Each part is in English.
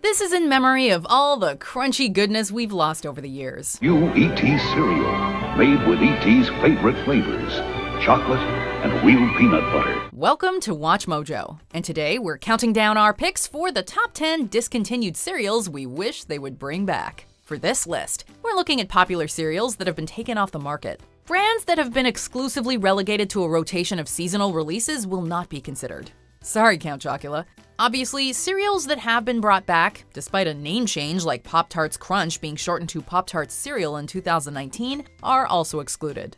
This is in memory of all the crunchy goodness we've lost over the years. New E.T. cereal, made with E.T.'s favorite flavors, chocolate and real peanut butter. Welcome to WatchMojo, and today we're counting down our picks for the top 10 discontinued cereals we wish they would bring back. For this list, we're looking at popular cereals that have been taken off the market. Brands that have been exclusively relegated to a rotation of seasonal releases will not be considered. Sorry, Count Chocula. Obviously, cereals that have been brought back, despite a name change like Pop-Tarts Crunch being shortened to Pop-Tarts Cereal in 2019, are also excluded.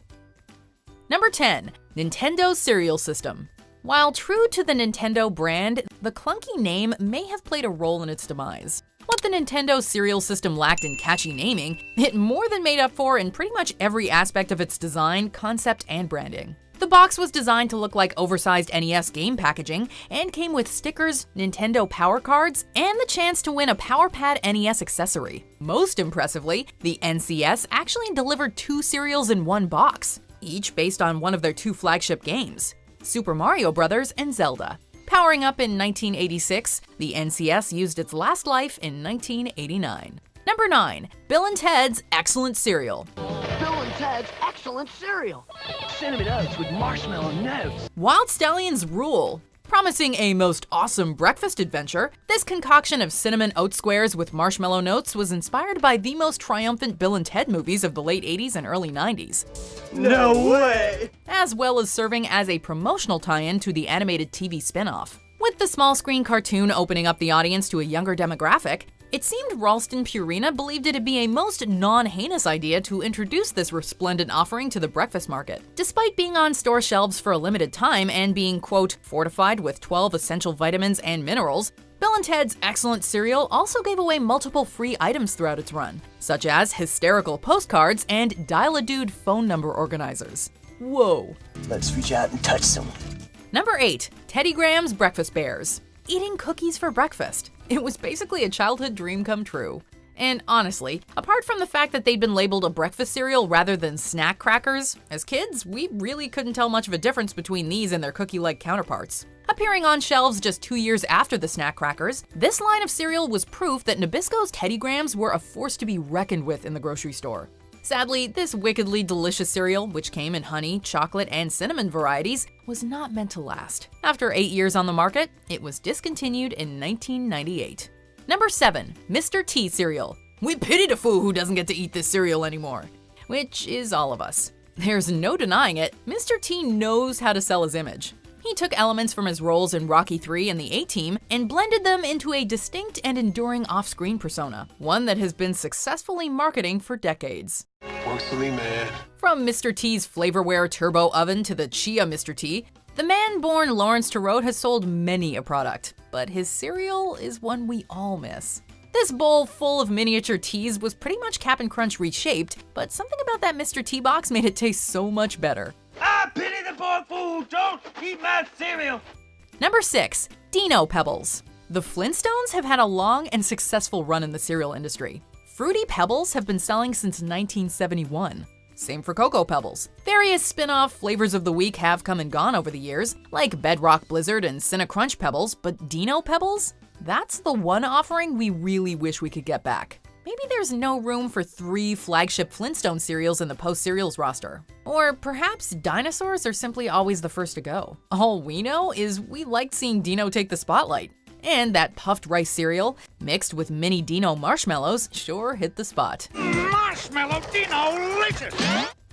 Number 10. Nintendo Cereal System. While true to the Nintendo brand, the clunky name may have played a role in its demise. What the Nintendo Cereal System lacked in catchy naming, it more than made up for in pretty much every aspect of its design, concept, and branding. The box was designed to look like oversized NES game packaging and came with stickers, Nintendo Power Cards, and the chance to win a PowerPad NES accessory. Most impressively, the NCS actually delivered 2 cereals in one box, each based on one of their 2 flagship games, Super Mario Bros. And Zelda. Powering up in 1986, the NCS used its last life in 1989. Number 9. Bill & Ted's Excellent Cereal. Bill & Ted's Excellent Cereal. Cinnamon Oats with marshmallow notes. Wild Stallions rule. Promising a most awesome breakfast adventure, this concoction of cinnamon oat squares with marshmallow notes was inspired by the most triumphant Bill & Ted movies of the late 80s and early 90s. No way! As well as serving as a promotional tie-in to the animated TV spin-off. With the small screen cartoon opening up the audience to a younger demographic, it seemed Ralston Purina believed it to be a most non-heinous idea to introduce this resplendent offering to the breakfast market. Despite being on store shelves for a limited time and being, quote, fortified with 12 essential vitamins and minerals, Bill & Ted's Excellent Cereal also gave away multiple free items throughout its run, such as hysterical postcards and dial-a-dude phone number organizers. Whoa. Let's reach out and touch someone. Number 8. Teddy Grahams Breakfast Bears. Eating cookies for breakfast. It was basically a childhood dream come true. And honestly, apart from the fact that they'd been labeled a breakfast cereal rather than snack crackers, as kids, we really couldn't tell much of a difference between these and their cookie-like counterparts. Appearing on shelves just 2 years after the snack crackers, this line of cereal was proof that Nabisco's Teddy Grahams were a force to be reckoned with in the grocery store. Sadly, this wickedly delicious cereal, which came in honey, chocolate, and cinnamon varieties, was not meant to last. After 8 years on the market, it was discontinued in 1998. Number 7. Mr. T Cereal. We pity the fool who doesn't get to eat this cereal anymore. Which is all of us. There's no denying it, Mr. T knows how to sell his image. He took elements from his roles in Rocky III and the A-Team and blended them into a distinct and enduring off-screen persona, one that has been successfully marketing for decades. Works for me, man. From Mr. T's Flavorware Turbo Oven to the Chia Mr. T, the man-born Lawrence Turot has sold many a product, but his cereal is one we all miss. This bowl full of miniature teas was pretty much Cap'n Crunch reshaped, but something about that Mr. T box made it taste so much better. I pity the poor fool! Don't eat my cereal! Number 6. Dino Pebbles. The Flintstones have had a long and successful run in the cereal industry. Fruity Pebbles have been selling since 1971. Same for Cocoa Pebbles. Various spin-off flavors of the week have come and gone over the years, like Bedrock Blizzard and Crunch Pebbles, but Dino Pebbles? That's the one offering we really wish we could get back. Maybe there's no room for 3 flagship Flintstone cereals in the post-cereals roster. Or perhaps dinosaurs are simply always the first to go. All we know is we liked seeing Dino take the spotlight. And that puffed rice cereal, mixed with mini Dino marshmallows, sure hit the spot. Marshmallow Dino-licious!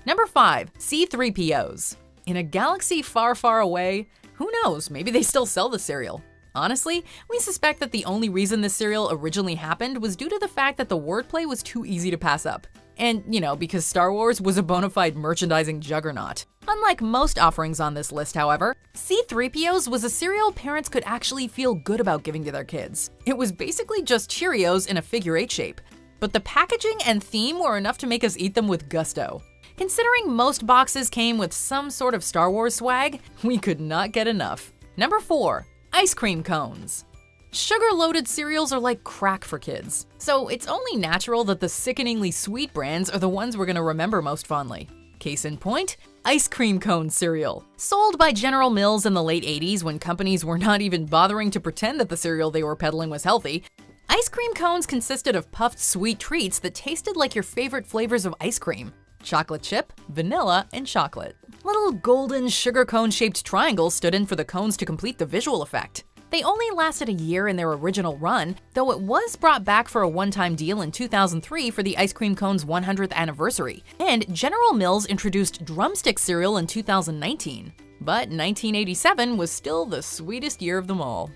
Number 5. C-3POs. In a galaxy far, far away, who knows, maybe they still sell the cereal. Honestly, we suspect that the only reason this cereal originally happened was due to the fact that the wordplay was too easy to pass up. And, because Star Wars was a bona fide merchandising juggernaut. Unlike most offerings on this list, however, C-3POs was a cereal parents could actually feel good about giving to their kids. It was basically just Cheerios in a figure-8 shape. But the packaging and theme were enough to make us eat them with gusto. Considering most boxes came with some sort of Star Wars swag, we could not get enough. Number 4. Ice cream cones. Sugar-loaded cereals are like crack for kids, so it's only natural that the sickeningly sweet brands are the ones we're gonna remember most fondly. Case in point, ice cream cone cereal. Sold by General Mills in the late 80s when companies were not even bothering to pretend that the cereal they were peddling was healthy, Ice cream cones consisted of puffed sweet treats that tasted like your favorite flavors of ice cream: chocolate chip, vanilla, and chocolate. Little golden sugar cone-shaped triangles stood in for the cones to complete the visual effect. They only lasted a year in their original run, though it was brought back for a one-time deal in 2003 for the ice cream cone's 100th anniversary, and General Mills introduced drumstick cereal in 2019. But 1987 was still the sweetest year of them all.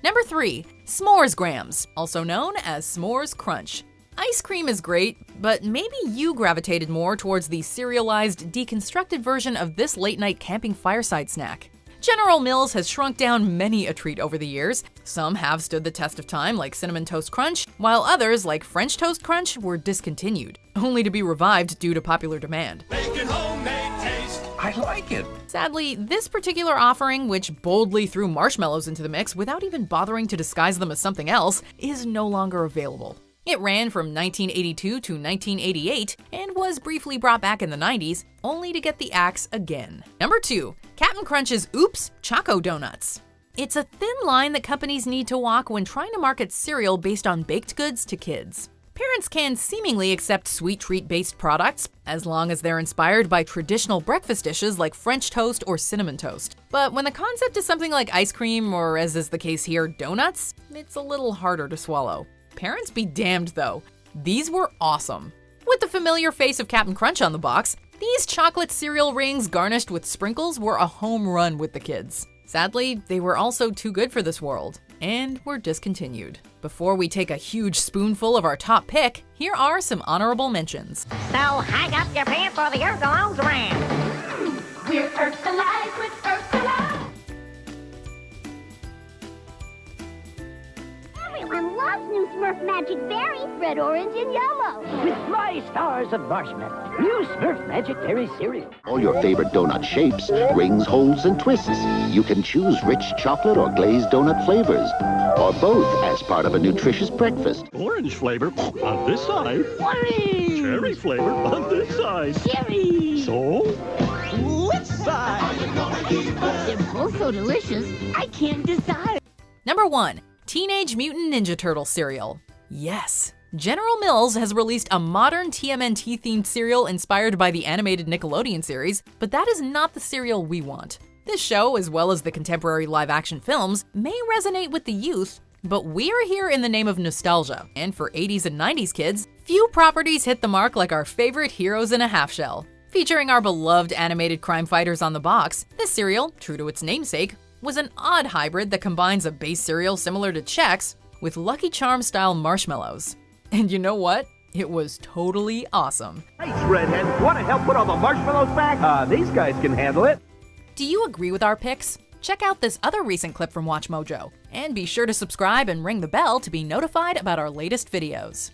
Number 3. S'mores Grams, also known as Smores Crunch. Ice cream is great, but maybe you gravitated more towards the serialized, deconstructed version of this late-night camping fireside snack. General Mills has shrunk down many a treat over the years. Some have stood the test of time, like Cinnamon Toast Crunch, while others, like French Toast Crunch, were discontinued, only to be revived due to popular demand. I like it. Sadly, this particular offering, which boldly threw marshmallows into the mix without even bothering to disguise them as something else, is no longer available. It ran from 1982 to 1988 and was briefly brought back in the 90s, only to get the axe again. Number 2. Cap'n Crunch's Oops Choco Donuts. It's a thin line that companies need to walk when trying to market cereal based on baked goods to kids. Parents can seemingly accept sweet treat-based products as long as they're inspired by traditional breakfast dishes like French toast or cinnamon toast. But when the concept is something like ice cream, or as is the case here, donuts, it's a little harder to swallow. Parents be damned though, these were awesome. With the familiar face of Cap'n Crunch on the box, these chocolate cereal rings garnished with sprinkles were a home run with the kids. Sadly, they were also too good for this world, and were discontinued. Before we take a huge spoonful of our top pick, here are some honorable mentions. So hang up your pants or the earth belongs around. We're Earth Alive with Earth Alive. Everyone loves new Smurf Magic Berry, red, orange, and yellow. With my stars of marshmallow. New Smurf Magic Berry Cereal. All your favorite donut shapes, rings, holes, and twists. You can choose rich chocolate or glazed donut flavors, or both as part of a nutritious breakfast. Orange flavor on this side. Orange! Cherry flavor on this side. Cherry! So? Which side? They're both so delicious, I can't decide. Number 1. Teenage Mutant Ninja Turtle cereal. Yes, General Mills has released a modern TMNT-themed cereal inspired by the animated Nickelodeon series, but that is not the cereal we want. This show, as well as the contemporary live-action films, may resonate with the youth, but we are here in the name of nostalgia, and for 80s and 90s kids, few properties hit the mark like our favorite Heroes in a Half Shell. Featuring our beloved animated crime fighters on the box, this cereal, true to its namesake, was an odd hybrid that combines a base cereal similar to Chex with Lucky Charms-style marshmallows. And you know what? It was totally awesome. Thanks, Redhead. Want to help put all the marshmallows back? These guys can handle it. Do you agree with our picks? Check out this other recent clip from WatchMojo, and be sure to subscribe and ring the bell to be notified about our latest videos.